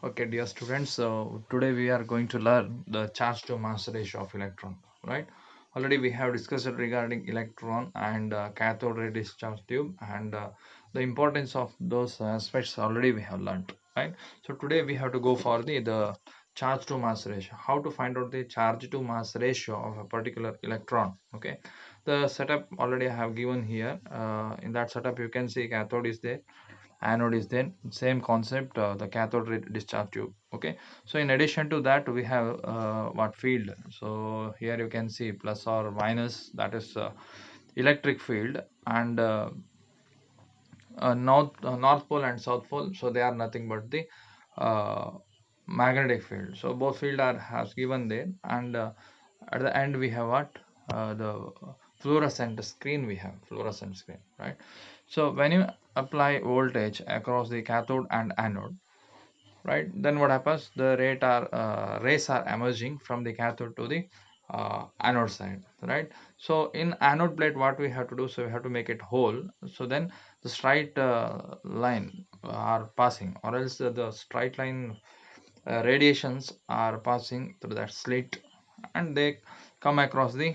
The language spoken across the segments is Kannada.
Okay, dear students, so today we are going to learn the charge to mass ratio of electron, right? Already we have discussed regarding electron and cathode ray discharge tube and the importance of those aspects already we have learned, right? So today we have to go for the charge to mass ratio, how to find out the charge to mass ratio of a particular electron, okay? The setup already I have given here. In that setup, you can see cathode is there, anode is then same concept, the cathode ray discharge tube. Okay, so in addition to that we have what field. So here you can see plus or minus, that is electric field, and north pole and south pole, so they are nothing but the uh, magnetic field. So both field are has given there, and at the end we have what, the fluorescent screen. We have fluorescent screen, right? So when you apply voltage across the cathode and anode, right, then what happens, the rays are emerging from the cathode to the anode side, right? So in anode plate what we have to do, so we have to make it whole, so then the straight line are passing, or else the straight line radiations are passing through that slit, and they come across the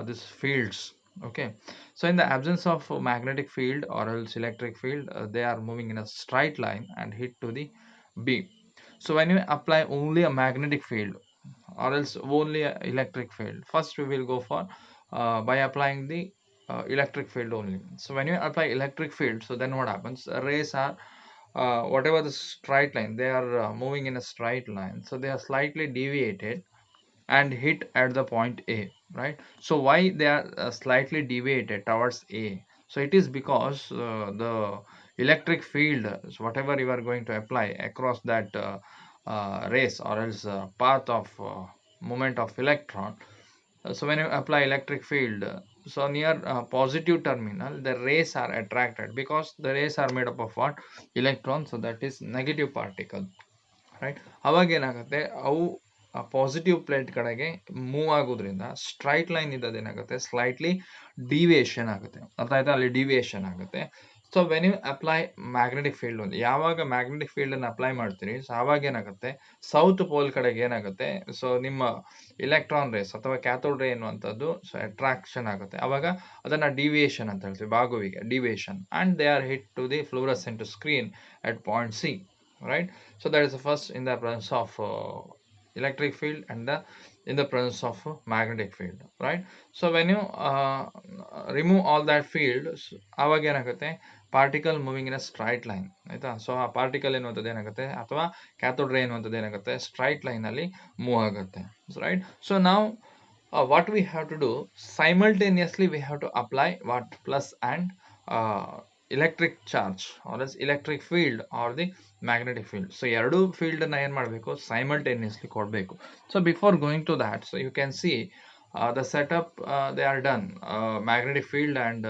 these fields. Okay, so in the absence of a magnetic field or else electric field, they are moving in a straight line and hit to the beam. So when you apply only a magnetic field or else only a electric field, first we will go for by applying the electric field only. So when you apply electric field, so then what happens, rays are whatever the straight line, they are moving in a straight line, so they are slightly deviated and hit at the point A, right? So why they are slightly deviated towards A? So it is because the electric field, so whatever you are going to apply across that race or else path of movement of electron. So when you apply electric field, so near positive terminal, the rays are attracted, because the rays are made up of what, electrons, so that is negative particle, right. ಅವಾಗ ಏನಾಗುತ್ತೆ, ಅವು ಪಾಸಿಟಿವ್ ಪ್ಲೇಟ್ ಕಡೆಗೆ ಮೂವ್ ಆಗೋದ್ರಿಂದ ಸ್ಟ್ರೈಟ್ ಲೈನ್ ಇದ್ದದ್ದು ಏನಾಗುತ್ತೆ, ಸ್ಲೈಟ್ಲಿ ಡಿವಿಯೇಷನ್ ಆಗುತ್ತೆ. ಅರ್ಥ ಆಯ್ತಾ, ಅಲ್ಲಿ ಡಿವಿಯೇಷನ್ ಆಗುತ್ತೆ. So when you apply magnetic field ಒಂದು, ಯಾವಾಗ ಮ್ಯಾಗ್ನೆಟಿಕ್ ಫೀಲ್ಡ್ ಅನ್ನು ಅಪ್ಲೈ ಮಾಡ್ತೀರಿ, ಸೊ ಆವಾಗ ಏನಾಗುತ್ತೆ, ಸೌತ್ ಪೋಲ್ ಕಡೆಗೆ ಏನಾಗುತ್ತೆ, ಸೊ ನಿಮ್ಮ ಇಲೆಕ್ಟ್ರಾನ್ ರೇಸ್ ಅಥವಾ ಕ್ಯಾಥೋಡ್ ರೇ ಎನ್ನುವಂಥದ್ದು ಸೊ ಅಟ್ರಾಕ್ಷನ್ ಆಗುತ್ತೆ. ಅವಾಗ ಅದನ್ನ ಡಿವಿಯೇಷನ್ ಅಂತ ಹೇಳ್ತೀವಿ, ಬಾಗುವಿಗೆ deviation, and they are hit to the fluorescent screen at point C, right? So that is the first, in the presence of electric field and the in the presence of magnetic field, right? So when you remove all that field, ಅವಾಗ ಏನಾಗುತ್ತೆ, particle moving in a straight line, ಆಯ್ತಾ? ಸೊ ಆ ಪಾರ್ಟಿಕಲ್ ಎನ್ನುವಂಥದ್ದು ಏನಾಗುತ್ತೆ, ಅಥವಾ ಕ್ಯಾಥೋಡ್ ರೇ ಎನ್ನುವಂಥದ್ದು ಏನಾಗುತ್ತೆ, ಸ್ಟ್ರೈಟ್ ಲೈನ್ ಅಲ್ಲಿ ಮೂವ್ ಆಗುತ್ತೆ, ರೈಟ್? ಸೊ ನಾವು what we have to do, simultaneously we have to apply what, plus and electric charge or else electric field or the magnetic field. So ಎರಡು field ಅನ್ನ ಏನ್ ಮಾಡಬೇಕು, simultaneously ಕೊಡಬೇಕು. So before going to that, so you can see the setup, they are done, magnetic field and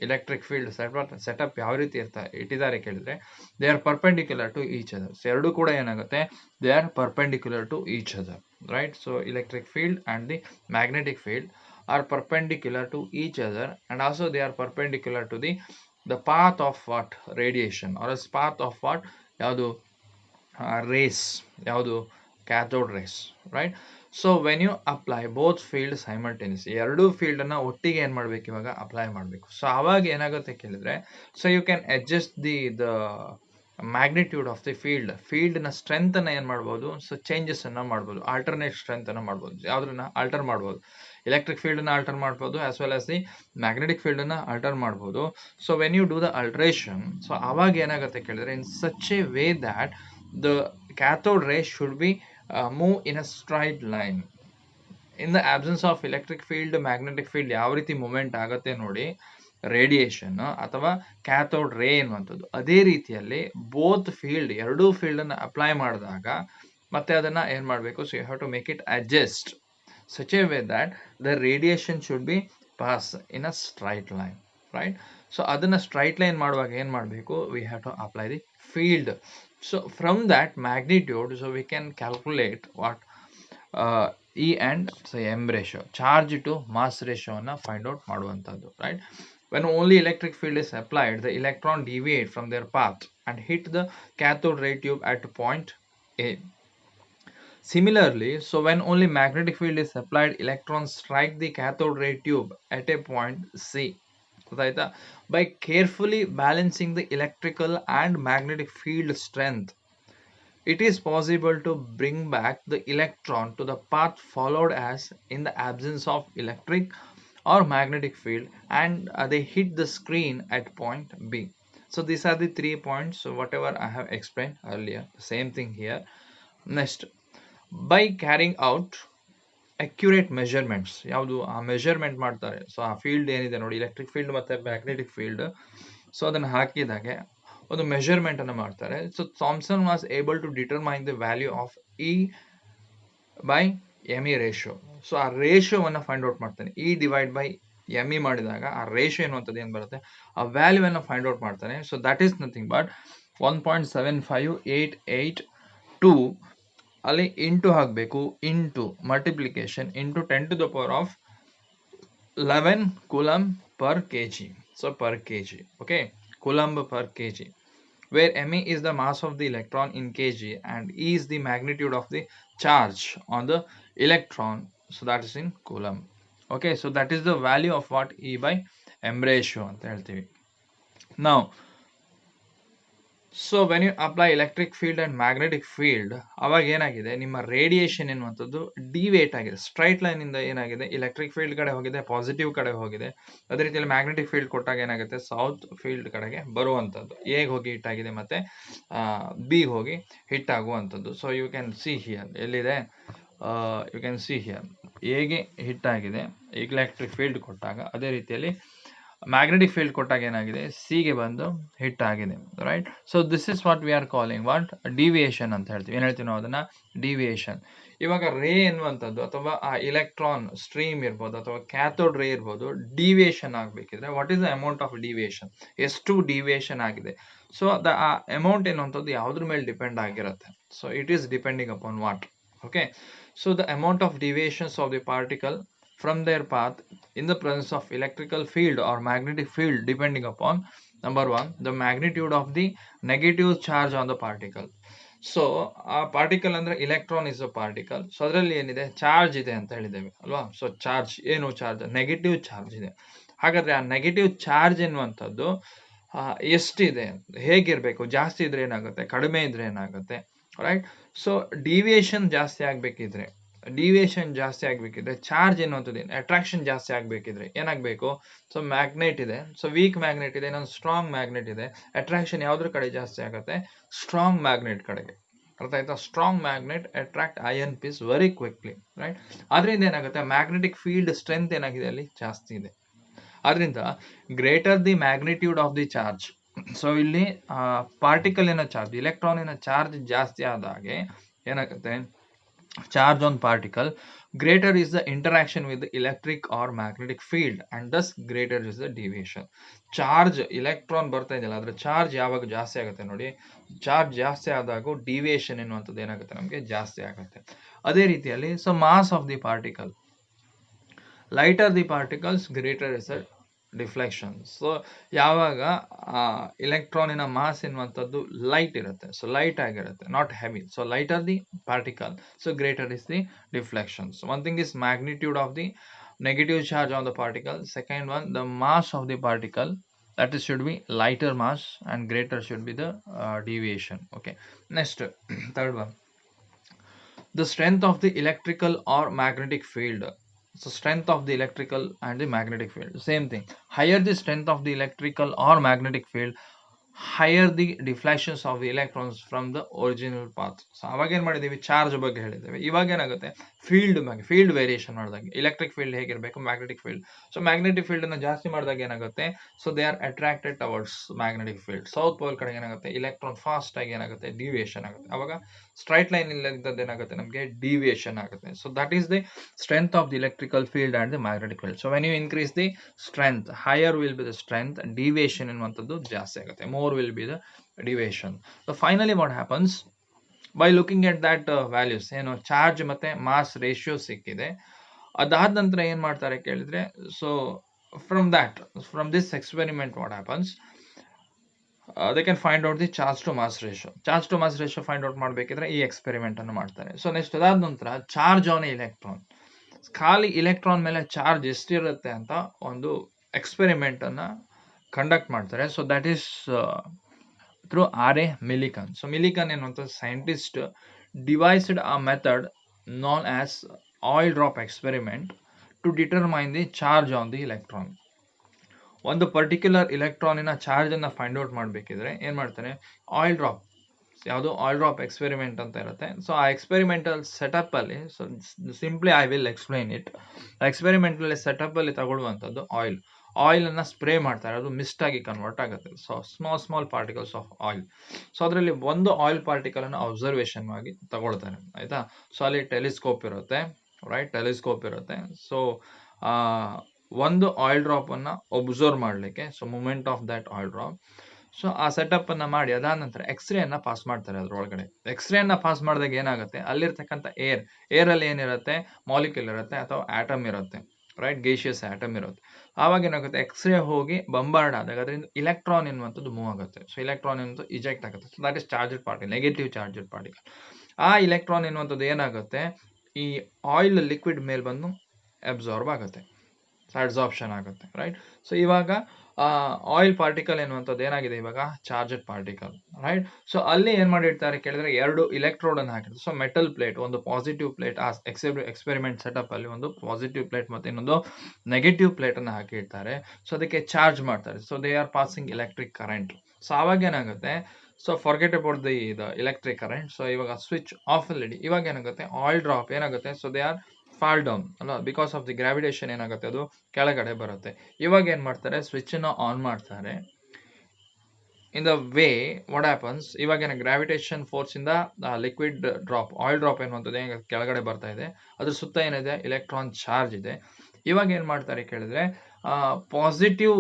electric field setup ಯಾವ ರೀತಿ ಇಟ್ಟಿದ್ದಾರೆ ಕೇಳಿದ್ರೆ, they are perpendicular to each other. So ಎರಡು ಕೂಡ ಏನಾಗುತ್ತೆ, they are perpendicular to each other, right? So electric field and the magnetic field are perpendicular to each other, and also they are perpendicular to the path of what, radiation or else path of what, ಯಾವುದು rays, ಯಾವುದು cathode rays, right? So when you apply both field simultaneously, ಎರಡು ಫೀಲ್ಡ್ ಅನ್ನ ಒಟ್ಟಿಗೆ ಏನ್ ಮಾಡ್ಬೇಕು, ಇವಾಗ ಅಪ್ಲೈ ಮಾಡಬೇಕು. ಸೊ ಆವಾಗ ಏನಾಗುತ್ತೆ ಕೇಳಿದ್ರೆ, so you can adjust the magnitude of the field ನ ಸ್ಟ್ರೆಂತ್ ಅನ್ನ ಏನ್ ಮಾಡ್ಬೋದು, ಸೊ ಚೇಂಜಸ್ ಅನ್ನ ಮಾಡ್ಬೋದು, ಆಲ್ಟರ್ನೇಟ್ ಸ್ಟ್ರೆಂತ್ ಅನ್ನ ಮಾಡ್ಬೋದು. ಯಾವ್ದನ್ನ ಆಲ್ಟರ್ ಮಾಡ್ಬೋದು, ಎಲೆಕ್ಟ್ರಿಕ್ ಫೀಲ್ಡ್ ಅನ್ನ ಆಲ್ಟರ್ ಮಾಡ್ಬೋದು, as well as the magnetic field ಅನ್ನ ಆಲ್ಟರ್ ಮಾಡ್ಬೋದು. So when you do the alteration, so ಅವಾಗ ಏನಾಗುತ್ತೆ ಕೇಳಿದ್ರೆ, in such a way that the cathode ray should be move in a straight line. In the absence of electric field, magnetic field ಯಾವ ರೀತಿ ಮೂವ್ಮೆಂಟ್ ಆಗುತ್ತೆ ನೋಡಿ, ರೇಡಿಯೇಷನ್ ಅಥವಾ ಕ್ಯಾಥೋಡ್ ರೇ ಎನ್ನುವಂಥದ್ದು, ಅದೇ ರೀತಿಯಲ್ಲಿ ಬೋತ್ ಫೀಲ್ಡ್, ಎರಡೂ ಫೀಲ್ಡ್ ಅನ್ನು ಅಪ್ಲೈ ಮಾಡಿದಾಗ ಮತ್ತೆ ಅದನ್ನ ಏನ್ ಮಾಡಬೇಕು, so you have to make it adjust such a way that the radiation should be pass in a straight line, right? So ಅದನ್ನ ಸ್ಟ್ರೈಟ್ ಲೈನ್ ಮಾಡುವಾಗ ಏನ್ ಮಾಡಬೇಕು, we have to apply the field. So from that magnitude, so we can calculate what E and say M ratio, charge to mass ratio ಅನ್ನ find out ಮಾಡುವಂತದ್ದು, right? When only electric field is applied, the electron deviate from their path and hit the cathode ray tube at point A. Similarly, so when only magnetic field is applied, electrons strike the cathode ray tube at a point C. By carefully balancing the electrical and magnetic field strength, it is possible to bring back the electron to the path followed as in the absence of electric or magnetic field, and they hit the screen at point B. So these are the 3 points. So whatever I have explained earlier, same thing here. Next, by carrying out accurate measurements, ಯಾವುದು ಆ ಮೆಜರ್ಮೆಂಟ್ ಮಾಡ್ತಾರೆ. ಸೊ ಆ ಫೀಲ್ಡ್ ಏನಿದೆ ನೋಡಿ, ಎಲೆಕ್ಟ್ರಿಕ್ ಫೀಲ್ಡ್ ಮತ್ತೆ ಮ್ಯಾಗ್ನೆಟಿಕ್ ಫೀಲ್ಡ್, ಸೊ ಅದನ್ನು ಹಾಕಿದಾಗೆ ಒಂದು ಮೆಜರ್ಮೆಂಟ್ ಅನ್ನು ಮಾಡ್ತಾರೆ. So Thomson was able to determine the value of e by m e ratio. So ಆ ರೇಷಿಯೋವನ್ನು ಫೈಂಡ್ ಔಟ್ ಮಾಡ್ತಾನೆ. E divide by m e ಮಾಡಿದಾಗ ಆ ರೇಷಿಯೋ ಎನ್ನುವಂಥದ್ದು ಏನು ಬರುತ್ತೆ, ಆ ವ್ಯಾಲ್ಯೂವನ್ನು ಫೈಂಡ್ ಔಟ್ ಮಾಡ್ತಾನೆ. So that is nothing but 1.75882 ಅಲ್ಲಿ ಇಂಟು ಹಾಕಬೇಕು, into multiplication into 10⁻11 coulomb per kg. So per kg, okay, coulomb per kg, where me is the mass of the electron in kg and E is the magnitude of the charge on the electron, so that is in coulomb. Okay, so that is the value of what E by m ratio ಅಂತ ಹೇಳ್ತೀವಿ. Now, so when you apply electric field and magnetic field, ಅವಾಗ ಏನಾಗಿದೆ, ನಿಮ್ಮ ರೇಡಿಯೇಷನ್ ಎನ್ನುವಂಥದ್ದು ಡಿವೇಟ್ ಆಗಿದೆ. ಸ್ಟ್ರೈಟ್ ಲೈನ್ ಇಂದ ಏನಾಗಿದೆ, ಎಲೆಕ್ಟ್ರಿಕ್ ಫೀಲ್ಡ್ ಕಡೆ ಹೋಗಿದೆ, ಪಾಸಿಟಿವ್ ಕಡೆ ಹೋಗಿದೆ. ಅದೇ ರೀತಿಯಲ್ಲಿ ಮ್ಯಾಗ್ನೆಟಿಕ್ ಫೀಲ್ಡ್ ಕೊಟ್ಟಾಗ ಏನಾಗುತ್ತೆ, ಸೌತ್ ಫೀಲ್ಡ್ ಕಡೆಗೆ ಬರುವಂಥದ್ದು, ಎಗೆ ಹೋಗಿ ಹಿಟ್ ಆಗಿದೆ ಮತ್ತೆ ಬಿ ಹೋಗಿ ಹಿಟ್ ಆಗುವಂಥದ್ದು. So you can see here, ಎಲ್ಲಿದೆ, ಯು ಕ್ಯಾನ್ ಸಿ ಹಿಯರ್, ಎಗೆ ಹಿಟ್ ಆಗಿದೆ ಎಲೆಕ್ಟ್ರಿಕ್ ಫೀಲ್ಡ್ ಕೊಟ್ಟಾಗ. ಅದೇ ರೀತಿಯಲ್ಲಿ ಮ್ಯಾಗ್ನೆಟಿಕ್ ಫೀಲ್ಡ್ ಕೊಟ್ಟಾಗ ಏನಾಗಿದೆ, ಸಿಗೆ ಬಂದು ಹಿಟ್ ಆಗಿದೆ, right. So this is what we are calling what deviation ಅಂತ ಹೇಳ್ತೀವಿ. ಏನು ಹೇಳ್ತೀವಿ ನಾವು ಅದನ್ನ, ಡಿವಿಯೇಷನ್. ಇವಾಗ ರೇ ಎನ್ನುವಂಥದ್ದು ಅಥವಾ ಆ ಇಲೆಕ್ಟ್ರಾನ್ ಸ್ಟ್ರೀಮ್ ಇರ್ಬೋದು ಅಥವಾ ಕ್ಯಾಥೋಡ್ ರೇ ಇರ್ಬೋದು, ಡಿವಿಯೇಷನ್ ಆಗಬೇಕಿದ್ರೆ what is the amount of deviation, ಎಷ್ಟು ಡಿವಿಯೇಷನ್ ಆಗಿದೆ. ಸೊ ಆ ಅಮೌಂಟ್ ಎನ್ನುವಂಥದ್ದು ಯಾವುದ್ರ ಮೇಲೆ ಡಿಪೆಂಡ್ ಆಗಿರುತ್ತೆ. So it is depending upon what, okay. So the amount of deviations of the particle from their path in the presence of electrical field or magnetic field depending upon, number one, the magnitude of the negative charge on the particle. So ಆ ಪಾರ್ಟಿಕಲ್ ಅಂದ್ರೆ electron is a particle. So ಅದರಲ್ಲಿ ಏನಿದೆ, ಚಾರ್ಜ್ ಇದೆ ಅಂತ ಹೇಳಿದ್ದೇವೆ ಅಲ್ವಾ. ಸೊ ಚಾರ್ಜ್ ಏನು, ಚಾರ್ಜ್ ನೆಗೆಟಿವ್ ಚಾರ್ಜ್ ಇದೆ. ಹಾಗಾದ್ರೆ ಆ ನೆಗೆಟಿವ್ ಚಾರ್ಜ್ ಎನ್ನುವಂಥದ್ದು ಎಷ್ಟಿದೆ, ಹೇಗಿರ್ಬೇಕು, ಜಾಸ್ತಿ ಇದ್ರೆ ಏನಾಗುತ್ತೆ, ಕಡಿಮೆ ಇದ್ರೆ ಏನಾಗುತ್ತೆ, ರೈಟ್. ಸೊ ಡಿವಿಯೇಷನ್ ಜಾಸ್ತಿ ಆಗ್ಬೇಕಿದ್ರೆ, ಚಾರ್ಜ್ ಎನ್ನುವಂಥದ್ದು, ಅಟ್ರಾಕ್ಷನ್ ಜಾಸ್ತಿ ಆಗ್ಬೇಕಿದ್ರೆ ಏನಾಗಬೇಕು, ಸೊ ಮ್ಯಾಗ್ನೆಟ್ ಇದೆ, ಸೊ ವೀಕ್ ಮ್ಯಾಗ್ನೆಟ್ ಇದೆ, ಇನ್ನೊಂದು ಸ್ಟ್ರಾಂಗ್ ಮ್ಯಾಗ್ನೆಟ್ ಇದೆ. ಅಟ್ರಾಕ್ಷನ್ ಯಾವ್ದ್ರ ಕಡೆ ಜಾಸ್ತಿ ಆಗುತ್ತೆ, ಸ್ಟ್ರಾಂಗ್ ಮ್ಯಾಗ್ನೆಟ್ ಕಡೆಗೆ. ಅರ್ಥ ಆಯ್ತಾ, strong magnet attract iron piece very quickly, right. ಅದರಿಂದ ಏನಾಗುತ್ತೆ, ಮ್ಯಾಗ್ನೆಟಿಕ್ ಫೀಲ್ಡ್ ಸ್ಟ್ರೆಂತ್ ಏನಾಗಿದೆ ಅಲ್ಲಿ ಜಾಸ್ತಿ ಇದೆ. ಅದರಿಂದ greater the magnitude of the charge. So ಇಲ್ಲಿ ಪಾರ್ಟಿಕಲಿನ ಚಾರ್ಜ್, ಇಲೆಕ್ಟ್ರಾನಿನ ಚಾರ್ಜ್ ಜಾಸ್ತಿ ಆದಾಗೆ ಏನಾಗುತ್ತೆ, charge on particle, greater is the interaction with the electric or magnetic field and thus greater is the deviation. Charge electron ಬರ್ತಾ ಇದೆಯಲ್ಲ, ಅದ್ರ ಚಾರ್ಜ್ ಯಾವಾಗ ಜಾಸ್ತಿ ಆಗುತ್ತೆ ನೋಡಿ, ಚಾರ್ಜ್ ಜಾಸ್ತಿ ಆದಾಗ ಡಿವಿಯೇಷನ್ ಎನ್ನುವಂಥದ್ದು ಏನಾಗುತ್ತೆ, ನಮಗೆ ಜಾಸ್ತಿ ಆಗುತ್ತೆ. ಅದೇ ರೀತಿಯಲ್ಲಿ so mass of the particle, lighter the particles greater is the deflection. So ಯಾವಾಗ ಇಲೆಕ್ಟ್ರಾನಿನ ಮಾಸ್ ಎನ್ನುವಂಥದ್ದು ಲೈಟ್ ಇರುತ್ತೆ, ಸೊ ಲೈಟ್ ಆಗಿರುತ್ತೆ, not heavy. So lighter the particle, so greater is the deflection. So one thing is magnitude of the negative charge on the particle. Second one, the mass of the particle, that is should be lighter mass and greater should be the deviation. Okay, next third one, the strength of the electrical or magnetic field. So strength of the electrical and the magnetic field, same thing. Higher the strength of the electrical or magnetic field, higher the deflections of the electrons from the original path. So ಅವಾಗ ಏನ್ ಮಾಡಿದೀವಿ, ಚಾರ್ಜ್ ಬಗ್ಗೆ ಹೇಳಿದ್ದೇವೆ. ಇವಾಗ ಏನಾಗುತ್ತೆ, ಫೀಲ್ಡ್ ಬಗ್ಗೆ, ಫೀಲ್ಡ್ ವೇರಿಯೇಷನ್ ಮಾಡಿದಾಗ ಎಲೆಕ್ಟ್ರಿಕ್ ಫೀಲ್ಡ್ ಹೇಗಿರಬೇಕು, magnetic field. So magnetic field ಅನ್ನು ಜಾಸ್ತಿ ಮಾಡಿದಾಗ ಏನಾಗುತ್ತೆ, so they are attracted towards magnetic field. South pole ಕಡೆ ಏನಾಗುತ್ತೆ, ಇಲೆಕ್ಟ್ರಾನ್ ಫಾಸ್ಟ್ ಆಗಿ ಏನಾಗುತ್ತೆ, ಡಿವಿಯೇಷನ್ ಆಗುತ್ತೆ. ಅವಾಗ ಸ್ಟ್ರೈಟ್ ಲೈನ್ ಇಲ್ಲದಿದ್ದದ್ದು ಏನಾಗುತ್ತೆ, ನಮಗೆ ಡಿವಿಯೇಷನ್ ಆಗುತ್ತೆ. So that is the strength of the electrical field and the magnetic field. So when you increase the strength, higher will be the strength, deviation ಎನ್ನುವಂಥದ್ದು ಜಾಸ್ತಿ ಆಗುತ್ತೆ, more will be the deviation. So finally what happens, by looking at that values, ಏನು ಚಾರ್ಜ್ ಮತ್ತೆ ಮಾಸ್ ರೇಷಿಯೋ ಸಿಕ್ಕಿದೆ. ಅದಾದ ನಂತರ ಏನ್ ಮಾಡ್ತಾರೆ ಕೇಳಿದ್ರೆ, so from this experiment what happens, they can find out the charge to mass ratio. Charge to mass ratio find out ಮಾಡಬೇಕಿದ್ರೆ ಈ ಎಕ್ಸ್ಪೆರಿಮೆಂಟ್ ಅನ್ನು ಮಾಡ್ತಾರೆ. ಸೊ ನೆಕ್ಸ್ಟ್ ಅದಾದ ನಂತರ ಚಾರ್ಜ್ ಆನ್ ಎಲೆಕ್ಟ್ರಾನ್, ಖಾಲಿ ಇಲೆಕ್ಟ್ರಾನ್ ಮೇಲೆ ಚಾರ್ಜ್ ಎಷ್ಟಿರುತ್ತೆ ಅಂತ ಒಂದು ಎಕ್ಸ್ಪೆರಿಮೆಂಟ್ ಅನ್ನ ಕಂಡಕ್ಟ್ ಮಾಡ್ತಾರೆ. So that is through R A Millikan. So Millikan ಎನ್ನುವಂಥ scientist devised a method known as oil drop experiment to determine the charge on the electron. ಒಂದು ಪರ್ಟಿಕ್ಯುಲರ್ ಇಲೆಕ್ಟ್ರಾನಿನ ಚಾರ್ಜ್ ಅನ್ನ ಫೈಂಡ್ ಔಟ್ ಮಾಡಬೇಕಿದ್ರೆ ಏನ್ ಮಾಡ್ತಾನೆ, ಆಯಿಲ್ ಡ್ರಾಪ್, ಯಾವುದು ಆಯಿಲ್ ಡ್ರಾಪ್ ಎಕ್ಸ್ಪೆರಿಮೆಂಟ್ ಅಂತ ಇರುತ್ತೆ. ಸೊ ಆ ಎಕ್ಸ್ಪೆರಿಮೆಂಟಲ್ ಸೆಟಪ್ ಅಲ್ಲಿ, so simply I will explain it. Experimental setup ಅಲ್ಲಿ ತಗೊಳ್ಳುವಂಥದ್ದು ಆಯಿಲ್ ಅನ್ನ ಸ್ಪ್ರೇ ಮಾಡ್ತಾರೆ, ಅದು ಮಿಸ್ಟ್ ಆಗಿ ಕನ್ವರ್ಟ್ ಆಗುತ್ತೆ. So small particles of oil. So ಅದರಲ್ಲಿ ಒಂದು ಆಯಿಲ್ ಪಾರ್ಟಿಕಲ್ ಅನ್ನು ಅಬ್ಸರ್ವೇಷನ್ ಆಗಿ ತಗೊಳ್ತಾರೆ, ಆಯ್ತಾ. ಸೊ ಅಲ್ಲಿ ಟೆಲಿಸ್ಕೋಪ್ ಇರುತ್ತೆ, ರೈಟ್, ಟೆಲಿಸ್ಕೋಪ್ ಇರುತ್ತೆ. ಸೊ ಒಂದು ಆಯಿಲ್ ಡ್ರಾಪ್ ಅನ್ನ ಒಬ್ಸರ್ವ್ ಮಾಡಲಿಕ್ಕೆ, so movement of that oil drop. So ಆ ಸೆಟಪ್ ಅನ್ನ ಮಾಡಿ ಅದಾದ ನಂತರ ಎಕ್ಸ್ರೇ ಅನ್ನ ಪಾಸ್ ಮಾಡ್ತಾರೆ ಅದ್ರೊಳಗಡೆ. ಎಕ್ಸ್ರೇ ಅನ್ನ ಪಾಸ್ ಮಾಡಿದಾಗ ಏನಾಗುತ್ತೆ, ಅಲ್ಲಿರ್ತಕ್ಕಂಥ ಏರ್ ಅಲ್ಲಿ ಏನಿರುತ್ತೆ, ಮಾಲಿಕ್ಯೂಲ್ ಇರುತ್ತೆ ಅಥವಾ ಆಟಮ್ ಇರುತ್ತೆ, ರೈಟ್, ಗೇಷಿಯಸ್ ಆಟಮ್ ಇರುತ್ತೆ. ಆವಾಗ ಏನಾಗುತ್ತೆ, ಎಕ್ಸ್ರೇ ಹೋಗಿ ಬಂಬಾರ್ಡ್ ಆದಾಗ ಅದರಿಂದ ಇಲೆಕ್ಟ್ರಾನ್ ಎನ್ನುವಂಥದ್ದು ಮೂವ್ ಆಗುತ್ತೆ. ಸೊ ಇಲೆಕ್ಟ್ರಾನ್ ಎನ್ನುವಂಥ ಇಜೆಕ್ಟ್ ಆಗುತ್ತೆ. So that is charged particle, negative charged particle. ಆ ಇಲೆಕ್ಟ್ರಾನ್ ಎನ್ನುವಂಥದ್ದು ಏನಾಗುತ್ತೆ, ಈ ಆಯಿಲ್ ಲಿಕ್ವಿಡ್ ಮೇಲೆ ಬಂದು ಅಬ್ಸಾರ್ಬ್ ಆಗುತ್ತೆ, ಅಬ್ಸಾರ್ಪ್ಷನ್ ಆಗುತ್ತೆ, ರೈಟ್. ಸೊ ಇವಾಗ ಆಯಿಲ್ ಪಾರ್ಟಿಕಲ್ ಎನ್ನುವಂಥದ್ದು ಏನಾಗಿದೆ, ಇವಾಗ ಚಾರ್ಜೆಡ್ ಪಾರ್ಟಿಕಲ್, ರೈಟ್. ಸೊ ಅಲ್ಲಿ ಏನ್ ಮಾಡಿರ್ತಾರೆ ಕೇಳಿದ್ರೆ, ಎರಡು ಇಲೆಕ್ಟ್ರೋಡ್ ಅನ್ನು ಹಾಕಿರ್ತಾರೆ. ಸೊ ಮೆಟಲ್ ಪ್ಲೇಟ್, ಒಂದು ಪಾಸಿಟಿವ್ ಪ್ಲೇಟ್, ಆ ಎಕ್ಸ್ಪೆರಿಮೆಂಟ್ ಸೆಟಪ್ ಅಲ್ಲಿ ಒಂದು ಪಾಸಿಟಿವ್ ಪ್ಲೇಟ್ ಮತ್ತೆ ಇನ್ನೊಂದು ನೆಗೆಟಿವ್ ಪ್ಲೇಟ್ ಅನ್ನು ಹಾಕಿರ್ತಾರೆ. ಸೊ ಅದಕ್ಕೆ ಚಾರ್ಜ್ ಮಾಡ್ತಾರೆ. So they R passing electric current. So ಅವಾಗ ಏನಾಗುತ್ತೆ, so forget about the electric current. So ಇವಾಗ ಸ್ವಿಚ್ ಆಫ್ ಅಲ್ಲಿ ಇವಾಗ ಏನಾಗುತ್ತೆ, ಆಯಿಲ್ ಡ್ರಾಪ್ ಏನಾಗುತ್ತೆ, so they R fall down ಅಲ್ಲ, ಬಿಕಾಸ್ ಆಫ್ ದಿ ಗ್ರಾವಿಟೇಷನ್ ಏನಾಗುತ್ತೆ, ಅದು ಕೆಳಗಡೆ ಬರುತ್ತೆ. ಇವಾಗ ಏನ್ ಮಾಡ್ತಾರೆ, ಸ್ವಿಚ್ ಅನ್ನು ಆನ್ ಮಾಡ್ತಾರೆ. In the way what happens, ಇವಾಗ ಗ್ರಾವಿಟೇಷನ್ ಫೋರ್ಸ್ ಇಂದ ಲಿಕ್ವಿಡ್ ಡ್ರಾಪ್, ಆಯಿಲ್ ಡ್ರಾಪ್ ಎನ್ನುವಂಥದ್ದು ಕೆಳಗಡೆ ಬರ್ತಾ ಇದೆ, ಅದ್ರ ಸುತ್ತ ಏನಿದೆ, ಎಲೆಕ್ಟ್ರಾನ್ ಚಾರ್ಜ್ ಇದೆ. ಇವಾಗ ಏನ್ ಮಾಡ್ತಾರೆ ಕೇಳಿದ್ರೆ, ಪಾಸಿಟಿವ್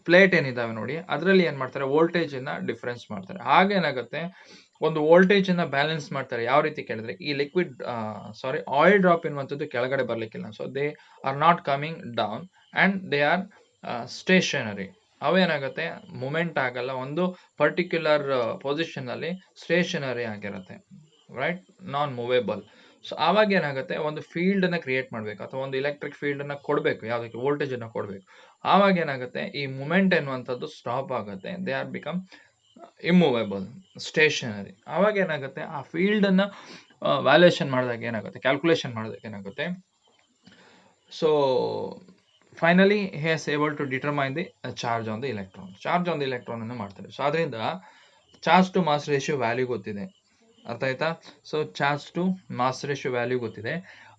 ಪ್ಲೇಟ್ ಏನಿದಾವೆ ನೋಡಿ, ಅದರಲ್ಲಿ ಏನ್ ಮಾಡ್ತಾರೆ, ವೋಲ್ಟೇಜ್ ಅನ್ನ ಡಿಫರೆನ್ಸ್ ಮಾಡ್ತಾರೆ. ಹಾಗೇನಾಗುತ್ತೆ, ಒಂದು ವೋಲ್ಟೇಜ್ ಅನ್ನ ಬ್ಯಾಲೆನ್ಸ್ ಮಾಡ್ತಾರೆ. ಯಾವ ರೀತಿ ಕೇಳಿದ್ರೆ, ಈ ಲಿಕ್ವಿಡ್ ಆಯಿಲ್ ಡ್ರಾಪ್ ಎನ್ನುವಂಥದ್ದು ಕೆಳಗಡೆ ಬರ್ಲಿಕ್ಕಿಲ್ಲ. So they are not coming down and they are stationary. ಅವೇನಾಗುತ್ತೆ, ಮೂಮೆಂಟ್ ಆಗಲ್ಲ, ಒಂದು ಪರ್ಟಿಕ್ಯುಲರ್ ಪೊಸಿಷನ್ ಅಲ್ಲಿ ಸ್ಟೇಷನರಿ ಆಗಿರುತ್ತೆ, ರೈಟ್, ನಾನ್ ಮೂವೇಬಲ್. ಸೊ ಆವಾಗ ಏನಾಗುತ್ತೆ, ಒಂದು ಫೀಲ್ಡ್ ಅನ್ನ ಕ್ರಿಯೇಟ್ ಮಾಡ್ಬೇಕು ಅಥವಾ ಒಂದು ಎಲೆಕ್ಟ್ರಿಕ್ ಫೀಲ್ಡ್ ಅನ್ನ ಕೊಡಬೇಕು, ಯಾವ್ದಕ್ಕೆ, ವೋಲ್ಟೇಜ್ ಅನ್ನ ಕೊಡಬೇಕು. ಆವಾಗ ಏನಾಗುತ್ತೆ, ಈ ಮೂಮೆಂಟ್ ಎನ್ನುವಂಥದ್ದು ಸ್ಟಾಪ್ ಆಗುತ್ತೆ, they are become immovable, stationary. ಆವಾಗ ಏನಾಗುತ್ತೆ, ಆ ಫೀಲ್ಡ್ ಅನ್ನ ವ್ಯಾಲ್ಯೂಯೇಷನ್ ಮಾಡಿದಾಗ ಏನಾಗುತ್ತೆ, ಕ್ಯಾಲ್ಕುಲೇಷನ್ ಮಾಡಿದಾಗ ಏನಾಗುತ್ತೆ, so finally he has able to determine the charge on the electron. Charge on the electron ಅನ್ನು ಮಾಡ್ತಾರೆ. ಸೊ ಅದರಿಂದ charge to mass ratio value ಗೊತ್ತಿದೆ, ಅರ್ಥ ಆಯ್ತಾ. So charge to mass ratio value ಗೊತ್ತಿದೆ.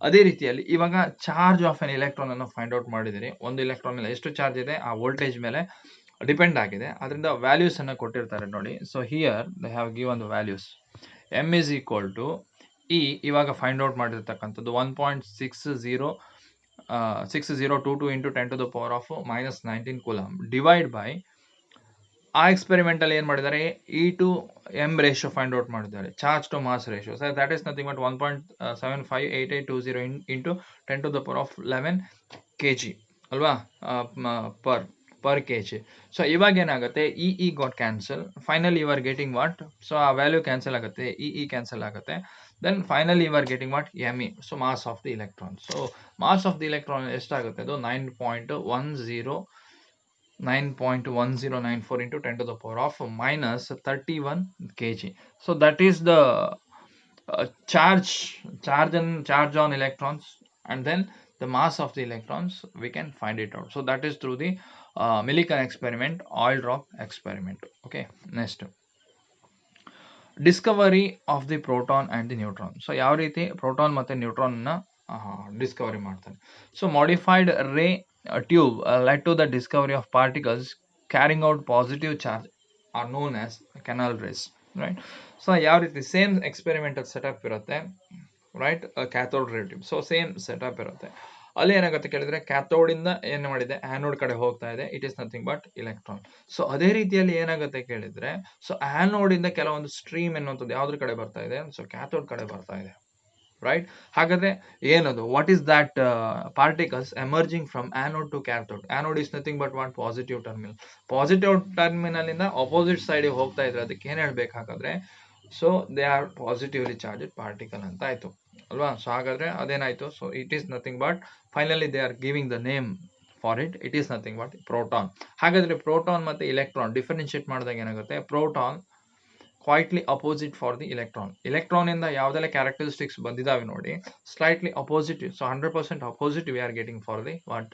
ಅದೇ ರೀತಿಯಲ್ಲಿ ಇವಾಗ ಚಾರ್ಜ್ ಆಫ್ ಎನ್ ಎಲೆಕ್ಟ್ರಾನ್ ಅನ್ನು ಫೈಂಡ್ ಔಟ್ ಮಾಡಿದಿರಿ. ಒಂದು ಎಲೆಕ್ಟ್ರಾನ್ ಮೇಲೆ ಎಷ್ಟು ಚಾರ್ಜ್ ಇದೆ, ಆ ವೋಲ್ಟೇಜ್ ಮೇಲೆ ಡಿಪೆಂಡ್ ಆಗಿದೆ. ಅದರಿಂದ ವ್ಯಾಲ್ಯೂಸ್ ಅನ್ನ ಕೊಟ್ಟಿರ್ತಾರೆ ನೋಡಿ. So here they have given the values. M is equal to e, ಇವಾಗ ಫೈಂಡ್ ಔಟ್ ಮಾಡಿರ್ತಕ್ಕಂಥದ್ದು 1.6022 into 10 to the power of -19 coulomb divide by, ಆ ಎಕ್ಸ್ಪೆರಿಮೆಂಟ್ ಅಲ್ಲಿ ಏನ್ ಮಾಡಿದ್ದಾರೆ, E/m ರೇಷಿಯೋ ಫೈಂಡ್ ಔಟ್ ಮಾಡಿದ್ದಾರೆ, charge to mass ratio. So that is nothing but 1.758820 into 10 to the power of 11 kg ಅಲ್ವಾ, per kg. ಸೊ ಇವಾಗ ಏನಾಗುತ್ತೆ, e got cancel, final you are getting what, so ಆ ವ್ಯಾಲ್ಯೂ ಕ್ಯಾನ್ಸಲ್ ಆಗುತ್ತೆ, ಇ ಕ್ಯಾನ್ಸಲ್ ಆಗುತ್ತೆ. Then finally you are getting what, me, so mass of the electron. So mass of the electron ಎಷ್ಟಾಗುತ್ತೆ, ಅದು 9.1094 into 10 to the power of -31 kg. So that is the charge on electrons, and then the mass of the electrons we can find it out. So that is through the Millikan experiment, oil drop experiment. Okay, next, discovery of the proton and the neutron. So ಯಾವ ರೀತಿ ಪ್ರೋಟಾನ್ ಮತ್ತೆ ನ್ಯೂಟ್ರಾನ್ ನ ಡಿಸ್ಕವರಿ ಮಾಡ್ತಾರೆ. So modified ray tube led to the discovery of particles carrying out positive charge are known as canal rays, right. So ಯಾವ ರೀತಿ ಸೇಮ್ ಎಕ್ಸ್ಪೆರಿಮೆಂಟಲ್ ಸೆಟಪ್ ಇರುತ್ತೆ, ರೈಟ್, ಕ್ಯಾಥೋಡ್ ರೇ ಟ್ಯೂಬ್. ಸೊ ಸೇಮ್ ಸೆಟಪ್ ಇರುತ್ತೆ. ಅಲ್ಲಿ ಏನಾಗುತ್ತೆ ಕೇಳಿದ್ರೆ, ಕ್ಯಾಥೋಡ್ ಇಂದ ಏನ್ ಮಾಡಿದೆ, ಆನೋಡ್ ಕಡೆ ಹೋಗ್ತಾ ಇದೆ, it is nothing but electron. So ಅದೇ ರೀತಿಯಲ್ಲಿ ಏನಾಗುತ್ತೆ ಕೇಳಿದ್ರೆ, ಸೊ ಆನೋಡ್ ಇಂದ ಕೆಲವೊಂದು ಸ್ಟ್ರೀಮ್ ಎನ್ನುವಂಥದ್ದು ಯಾವ್ದ್ರ ಕಡೆ ಬರ್ತಾ ಇದೆ, ಸೊ ಕ್ಯಾಥೋಡ್ ಕಡೆ ಬರ್ತಾ ಇದೆ, ರೈಟ್. ಹಾಗಾದ್ರೆ ಏನದು, what is that particles emerging from anode to cathode. Anode is nothing but one positive terminal. Positive terminal ಇಂದ ಅಪೋಸಿಟ್ ಸೈಡ್ ಹೋಗ್ತಾ ಇದ್ರೆ ಅದಕ್ಕೆ ಏನ್ ಹೇಳ್ಬೇಕಾಗಾದ್ರೆ, so they are positively charge particle ಅಂತ ಆಯ್ತು ಅಲ್ವಾ. ಸೊ ಹಾಗಾದ್ರೆ ಅದೇನಾಯ್ತು, so it is nothing but finally they are giving the name for it is nothing but proton. ಹಾಗಾದ್ರೆ ಪ್ರೋಟಾನ್ ಮತ್ತೆ ಇಲೆಕ್ಟ್ರಾನ್ ಡಿಫರೆನ್ಶಿಯೇಟ್ ಮಾಡಿದಾಗ ಏನಾಗುತ್ತೆ, proton quietly opposite for the electron. Electron ಇಂದ ಯಾವ್ದೆಲ್ಲ ಕ್ಯಾರೆಕ್ಟರಿಸ್ಟಿಕ್ಸ್ ಬಂದಿದಾವೆ ನೋಡಿ, slightly opposite. So 100% opposite we are getting for the what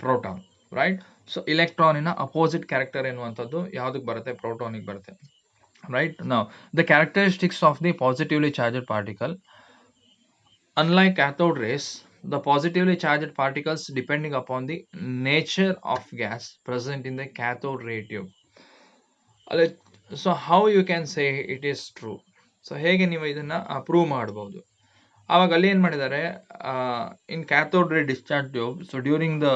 proton, right. So ಇಲೆಕ್ಟ್ರಾನಿನ ಅಪೋಸಿಟ್ ಕ್ಯಾರೆಕ್ಟರ್ ಎನ್ನುವಂಥದ್ದು ಯಾವ್ದಕ್ಕೆ ಬರುತ್ತೆ, ಪ್ರೋಟಾನಿಗೆ ಬರುತ್ತೆ, right. Now the characteristics of the positively charged particle, unlike cathode rays, the positively charged particles depending upon the nature of gas present in the cathode ray tube. So how you can say it is true, so ಹೇಗೆ ನೀವು ಇದನ್ನ ಪ್ರೂವ್ ಮಾಡಬಹುದು. ಆವಾಗ ಅಲ್ಲಿ ಏನ್ ಮಾಡಿದ್ದಾರೆ, ಇನ್ ಕ್ಯಾಥೋಡ್ ರೇ discharge tube, so during the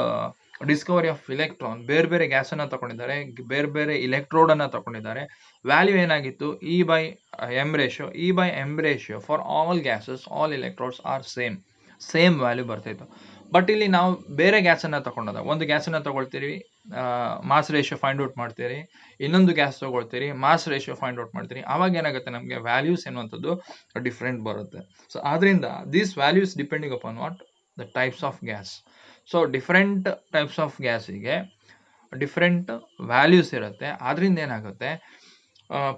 Discovery of electron ಬೇರೆ ಬೇರೆ ಗ್ಯಾಸ್ ಅನ್ನ ತಗೊಂಡಿದ್ದಾರೆ, ಬೇರೆ ಬೇರೆ ಇಲೆಕ್ಟ್ರೋಡ್ ಅನ್ನ ತಗೊಂಡಿದ್ದಾರೆ. ವ್ಯಾಲ್ಯೂ ಏನಾಗಿತ್ತು, e by m ratio. E by m ratio for all gases, all electrodes are same value ಬರ್ತಾಯಿತ್ತು. ಬಟ್ ಇಲ್ಲಿ ನಾವು ಬೇರೆ ಗ್ಯಾಸನ್ನು ತಗೊಂಡಾಗ, ಒಂದು ಗ್ಯಾಸನ್ನು ತಗೊಳ್ತೀರಿ, ಮಾಸ್ ರೇಷಿಯೋ ಫೈಂಡ್ ಔಟ್ ಮಾಡ್ತೀರಿ, ಇನ್ನೊಂದು ಗ್ಯಾಸ್ ತಗೊಳ್ತೀರಿ, ಮಾಸ್ ರೇಷಿಯೋ ಫೈಂಡ್ ಔಟ್ ಮಾಡ್ತೀರಿ, ಆವಾಗ ಏನಾಗುತ್ತೆ, ನಮಗೆ ವ್ಯಾಲ್ಯೂಸ್ ಎನ್ನುವಂಥದ್ದು ಡಿಫ್ರೆಂಟ್ ಬರುತ್ತೆ. ಸೊ ಆದ್ರಿಂದ these values depending upon what the types of gas. So different types of ಗ್ಯಾಸಿಗೆ ಡಿಫ್ರೆಂಟ್ ವ್ಯಾಲ್ಯೂಸ್ ಇರುತ್ತೆ. ಆದ್ರಿಂದ ಏನಾಗುತ್ತೆ,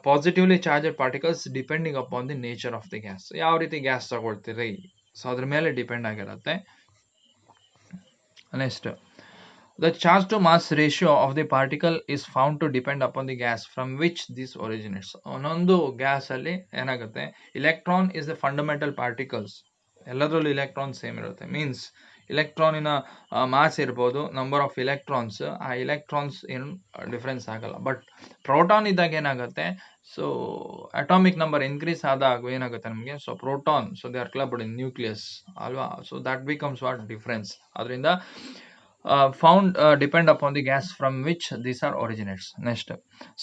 positively charged particles depending upon the nature of the gas. ಯಾವ ರೀತಿ ಗ್ಯಾಸ್ ತಗೊಳ್ತೀರಿ, ಸೊ ಅದ್ರ ಮೇಲೆ ಡಿಪೆಂಡ್ ಆಗಿರುತ್ತೆ. Next, the charge to mass ratio of the particle is found to depend upon the gas from which this originates. ಒಂದೊಂದು ಗ್ಯಾಸ್ ಅಲ್ಲಿ ಏನಾಗುತ್ತೆ, electron is the fundamental particles, ಎಲ್ಲದರಲ್ಲೂ ಇಲೆಕ್ಟ್ರಾನ್ ಸೇಮ್ ಇರುತ್ತೆ. ಮೀನ್ಸ್ ಇಲೆಕ್ಟ್ರಾನಿನ ಮಾಸ್ ಇರ್ಬೋದು, ನಂಬರ್ ಆಫ್ ಇಲೆಕ್ಟ್ರಾನ್ಸ್, ಆ ಇಲೆಕ್ಟ್ರಾನ್ಸ್ ಏನು ಡಿಫ್ರೆನ್ಸ್ ಆಗಲ್ಲ. ಬಟ್ ಪ್ರೋಟಾನ್ ಇದ್ದಾಗ ಏನಾಗುತ್ತೆ, ಸೊ ಅಟಾಮಿಕ್ ನಂಬರ್ ಇನ್ಕ್ರೀಸ್ ಆದಾಗ ಏನಾಗುತ್ತೆ ನಮಗೆ, so proton, so they are clubbed in nucleus ಅಲ್ವಾ. So that becomes what difference. ಅದರಿಂದ found depend upon the gas from which these are originates. Next,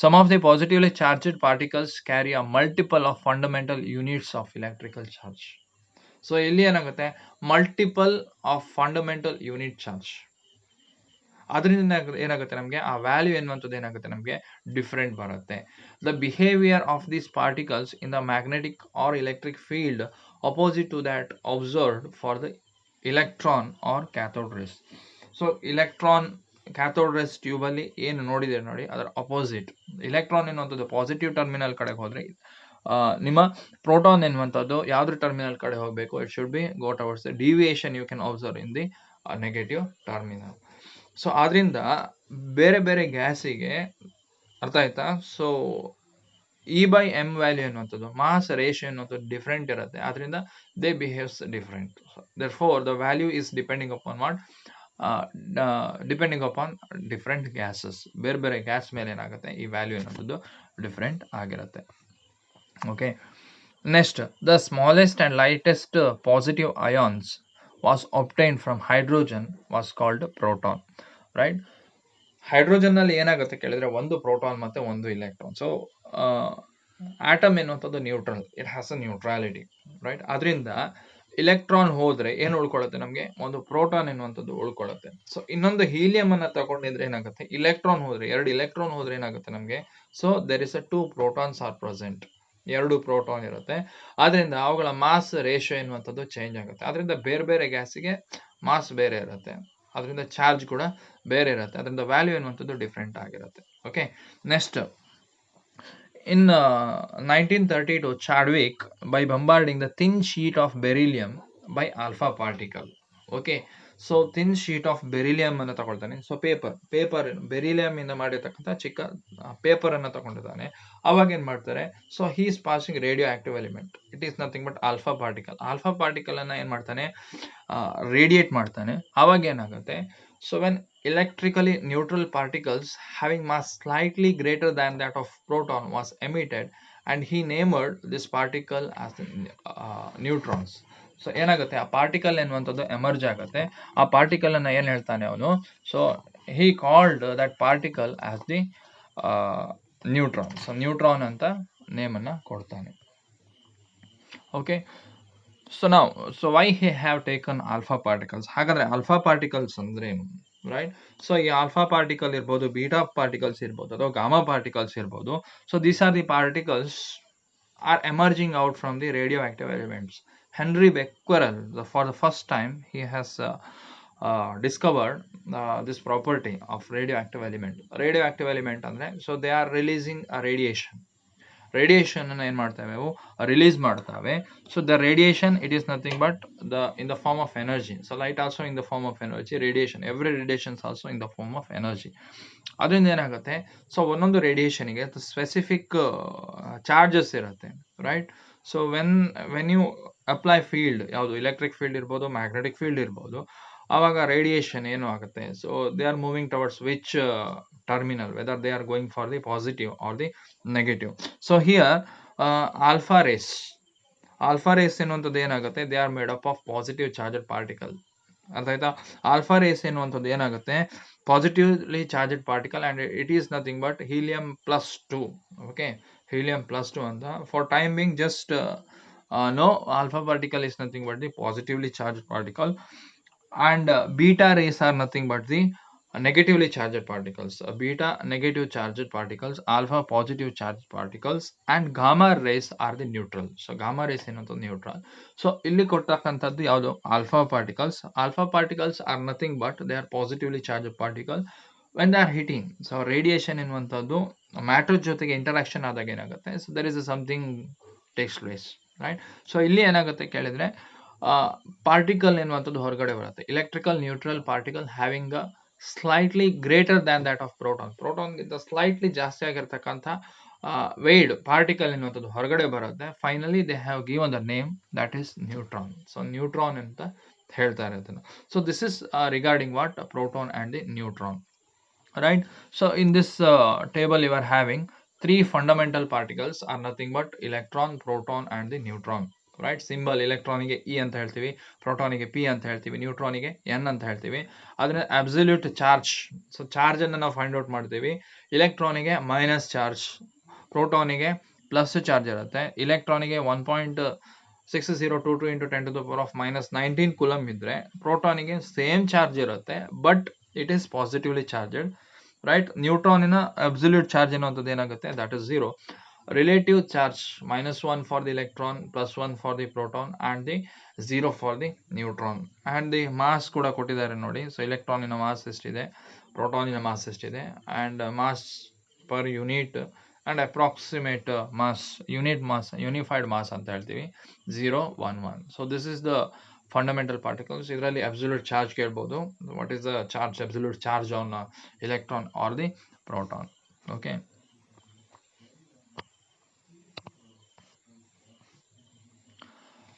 some of the positively charged particles carry a multiple of fundamental units of electrical charge. So ಇಲ್ಲಿ ಏನಾಗುತ್ತೆ, multiple of fundamental unit charge. ಅದರಿಂದ ಏನಾಗುತ್ತೆ ನಮಗೆ, ಆ ವ್ಯಾಲ್ಯೂ ಎನ್ನುವಂಥದ್ದು ಏನಾಗುತ್ತೆ ನಮಗೆ ಡಿಫ್ರೆಂಟ್ ಬರುತ್ತೆ. The behaviour of these particles in the magnetic or electric field opposite to that observed for the electron or cathode rays. So electron cathode rays tube ಅಲ್ಲಿ ಏನು ನೋಡಿದೆ ನೋಡಿ, ಅದರ ಅಪೋಸಿಟ್ ಇಲೆಕ್ಟ್ರಾನ್ ಎನ್ನುವಂಥದ್ದು ಪಾಸಿಟಿವ್ ಟರ್ಮಿನಲ್ ಕಡೆಗೆ ಹೋದ್ರೆ, ನಿಮ್ಮ ಪ್ರೋಟಾನ್ ಎನ್ನುವಂಥದ್ದು ಯಾವ್ದ್ರ ಟರ್ಮಿನಲ್ ಕಡೆ ಹೋಗಬೇಕು, it should be go towards the deviation you can observe in the negative terminal. So ಆದ್ರಿಂದ ಬೇರೆ ಬೇರೆ ಗ್ಯಾಸಿಗೆ, ಅರ್ಥ ಆಯ್ತಾ, so E by M value ಎನ್ನುವಂಥದ್ದು, ಮಾಸ್ ರೇಷಿಯೋ ಎನ್ನುವಂಥದ್ದು ಡಿಫ್ರೆಂಟ್ ಇರುತ್ತೆ. ಆದ್ರಿಂದ they behaves different. Therefore the value is depending upon what, depending upon different gases. ಬೇರೆ ಬೇರೆ ಗ್ಯಾಸ್ ಮೇಲೆ ಏನಾಗುತ್ತೆ, ಈ ವ್ಯಾಲ್ಯೂ ಅನ್ನೋದು ಡಿಫ್ರೆಂಟ್ ಆಗಿರುತ್ತೆ. Okay, next, the smallest and lightest positive ions was obtained from hydrogen was called proton, right. Hydrogen ನಲ್ಲಿ ಏನಾಗುತ್ತೆ ಕೇಳಿದ್ರೆ, ಒಂದು ಪ್ರೋಟಾನ್ ಮತ್ತೆ ಒಂದು ಇಲೆಕ್ಟ್ರಾನ್. ಸೊ ಆಟಮ್ ಎನ್ನುವಂಥದ್ದು neutral, it has a neutrality, right. ಅದರಿಂದ ಇಲೆಕ್ಟ್ರಾನ್ ಹೋದ್ರೆ ಏನು ಉಳ್ಕೊಳ್ಳುತ್ತೆ ನಮಗೆ, ಒಂದು ಪ್ರೋಟಾನ್ ಎನ್ನುವಂಥದ್ದು ಉಳ್ಕೊಳ್ಳುತ್ತೆ. ಸೊ ಇನ್ನೊಂದು ಹೀಲಿಯಂ ಅನ್ನ ತಗೊಂಡಿದ್ರೆ ಏನಾಗುತ್ತೆ, ಇಲೆಕ್ಟ್ರಾನ್ ಹೋದ್ರೆ, ಎರಡು ಇಲೆಕ್ಟ್ರಾನ್ ಹೋದ್ರೆ ಏನಾಗುತ್ತೆ ನಮಗೆ, so there is a 2 protons are present, 2 proton ಇರುತ್ತೆ. ಆದ್ರಿಂದ ಅವುಗಳ ಮಾಸ್ ರೇಷಿಯೋ ಎನ್ನುವಂಥದ್ದು ಚೇಂಜ್ ಆಗುತ್ತೆ. ಅದರಿಂದ ಬೇರೆ ಬೇರೆ ಗ್ಯಾಸಿಗೆ ಮಾಸ್ ಬೇರೆ ಇರುತ್ತೆ, ಅದರಿಂದ ಚಾರ್ಜ್ ಕೂಡ ಬೇರೆ ಇರುತ್ತೆ, ಅದರಿಂದ ವ್ಯಾಲ್ಯೂ ಎನ್ನುವಂಥದ್ದು ಡಿಫ್ರೆಂಟ್ ಆಗಿರುತ್ತೆ. Okay, next, in 1932, Chadwick, by bombarding the thin sheet of beryllium by alpha particle. Okay, so thin sheet of beryllium ಅನ್ನು ತಗೊಳ್ತಾನೆ. ಸೊ ಪೇಪರ್ ಬೆರಿಲಿಯಂ ಇಂದ ಮಾಡಿರ್ತಕ್ಕಂಥ ಚಿಕ್ಕ ಪೇಪರ್ ಅನ್ನು ತಗೊಂಡಿದ್ದಾನೆ. ಅವಾಗ ಏನ್ ಮಾಡ್ತಾರೆ, so he is passing radio active element, it is nothing but alpha particle. Alpha particle ಅನ್ನ ಏನ್ ಮಾಡ್ತಾನೆ, ರೇಡಿಯೇಟ್ ಮಾಡ್ತಾನೆ. ಅವಾಗ ಏನಾಗುತ್ತೆ, so when electrically neutral particles having mass slightly greater than that of proton was emitted, and he named this particle as the neutrons. So ಏನಾಗುತ್ತೆ, ಆ ಪಾರ್ಟಿಕಲ್ ಎನ್ನುವಂಥದ್ದು ಎಮರ್ಜ್ ಆಗುತ್ತೆ. ಆ ಪಾರ್ಟಿಕಲ್ ಅನ್ನ ಏನ್ ಹೇಳ್ತಾನೆ ಅವನು, so he called that particle as the neutron. So neutron ಅಂತ ನೇಮ್ ಅನ್ನ ಕೊಡ್ತಾನೆ. Okay, so now, so why he have taken alpha particles? ಹಾಗಾದ್ರೆ alpha particles ಅಂದ್ರೆ ಏನು, right? So ಈ alpha particle ಇರ್ಬೋದು, beta particles ಇರ್ಬೋದು, ಅಥವಾ gamma particles ಇರ್ಬೋದು. So these are the particles are emerging out from the radioactive elements. Henry Becquerel, for the first time, he has discovered this property of radioactive element. Radioactive element ಅಂದ್ರೆ, so they are releasing a radiation. Radiation ಅನ್ನು ಏನ್ ಮಾಡ್ತವೆ ಅವು ರಿಲೀಸ್ ಮಾಡ್ತವೆ. So the radiation it is nothing but the in the form of energy. So light also in the form of energy, radiation every radiations also in the form of energy. ಅದರಿಂದ ಏನಾಗುತ್ತೆ, ಸೊ ಒಂದೊಂದು ರೇಡಿಯೇಷನ್ಗೆ ಸ್ಪೆಸಿಫಿಕ್ ಚಾರ್ಜಸ್ ಇರುತ್ತೆ, right? So when you apply field, ಯಾವುದು ಎಲೆಕ್ಟ್ರಿಕ್ ಫೀಲ್ಡ್ ಇರ್ಬೋದು, ಮ್ಯಾಗ್ನೆಟಿಕ್ ಫೀಲ್ಡ್ ಇರ್ಬೋದು, ಆವಾಗ ರೇಡಿಯೇಷನ್ ಏನು ಆಗುತ್ತೆ, so they are moving towards which terminal, whether they are going for the positive or the negative. So here alpha rays ಎನ್ನುವಂಥದ್ದು ಏನಾಗುತ್ತೆ, they are made up of positive charged particle. ಅರ್ಥ ಆಯ್ತಾ? ಆಲ್ಫಾ ರೇಸ್ ಎನ್ನುವಂಥದ್ದು ಏನಾಗುತ್ತೆ, positively charged particle, and it is nothing but helium plus 2. Okay, helium plus 2 ಅಂತ. For time being just no, alpha particle is nothing but the positively charged particle, and beta rays are nothing but the negatively charged particles. Beta negative charged particles, alpha positive charged particles, and gamma rays are the neutral. So gamma rays ಏನಂತ neutral. So ಇಲ್ಲಿ ಕೊಟ್ಟಕ್ಕಂಥದ್ದು ಯಾವುದು, alpha particles. Alpha particles are nothing but they are positively charged particle when they are hitting. So radiation ಎನ್ನುವಂಥದ್ದು ಮ್ಯಾಟರ್ ಜೊತೆಗೆ ಇಂಟರಾಕ್ಷನ್ ಆದಾಗ ಏನಾಗುತ್ತೆ, so there is something takes place, right? So ಇಲ್ಲಿ ಏನಾಗುತ್ತೆ ಕೇಳಿದ್ರೆ, ಪಾರ್ಟಿಕಲ್ ಎನ್ನುವಂಥದ್ದು ಹೊರಗಡೆ ಬರುತ್ತೆ. Electrical neutral particle having a slightly greater than that of proton. ಪ್ರೋಟಾನ್ಗಿಂತ ಸ್ಲೈಟ್ಲಿ ಜಾಸ್ತಿ ಆಗಿರ್ತಕ್ಕಂಥ ವೇಯ್ಡ್ ಪಾರ್ಟಿಕಲ್ ಎನ್ನುವಂಥದ್ದು ಹೊರಗಡೆ ಬರುತ್ತೆ. Finally they have given the name that is neutron. So neutron ಅಂತ ಹೇಳ್ತಾ ಇರೋದನ್ನು. So this is regarding what proton and the neutron, right? So in this table you are having three fundamental particles are nothing but electron, proton and the neutron, right? Symbol electron ಗೆ E ಅಂತ ಹೇಳ್ತೀವಿ, proton ಗೆ P ಅಂತ ಹೇಳ್ತೀವಿ, neutron ಗೆ N ಅಂತ ಹೇಳ್ತೀವಿ. ಅದನ್ನ absolute charge, so charge ಅನ್ನು ನಾವು ಫೈಂಡ್ ಔಟ್ ಮಾಡ್ತೀವಿ. electron ಗೆ ಮೈನಸ್ ಚಾರ್ಜ್, proton ಗೆ ಪ್ಲಸ್ ಚಾರ್ಜ್ ಇರುತ್ತೆ. electron ಗೆ 1.6022 into 10 to the power of minus 19 coulomb ಇದ್ರೆ, proton ಗೆ ಸೇಮ್ ಚಾರ್ಜ್ ಇರುತ್ತೆ, but it is positively charged, right? ನ್ಯೂಟ್ರಾನಿನ ಅಬ್ಸಲ್ಯೂಟ್ ಚಾರ್ಜ್ ಅನ್ನುವಂಥದ್ದು ಏನಾಗುತ್ತೆ, that is 0. Relative charge -1 for the electron, +1 for the proton and the 0 for the neutron. And the mass ಕೂಡ ಕೊಟ್ಟಿದ್ದಾರೆ ನೋಡಿ. ಸೊ ಎಲೆಕ್ಟ್ರಾನಿನ ಮಾಸ್ ಎಷ್ಟಿದೆ, ಪ್ರೋಟಾನಿನ ಮಾಸ್ ಎಷ್ಟಿದೆ, and mass per unit and approximate mass, unit mass, unified mass ಅಂತ ಹೇಳ್ತೀವಿ, 0, 1, 1. So this is the fundamental particles. ಇದರಲ್ಲಿ absolute charge ಕೇಳ್ಬೋದು. What is the charge, absolute charge on electron or the proton? Okay.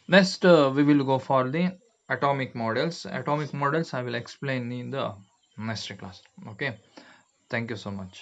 Next we will go for the atomic models. Atomic models I will explain in the next class. Okay. Thank you so much.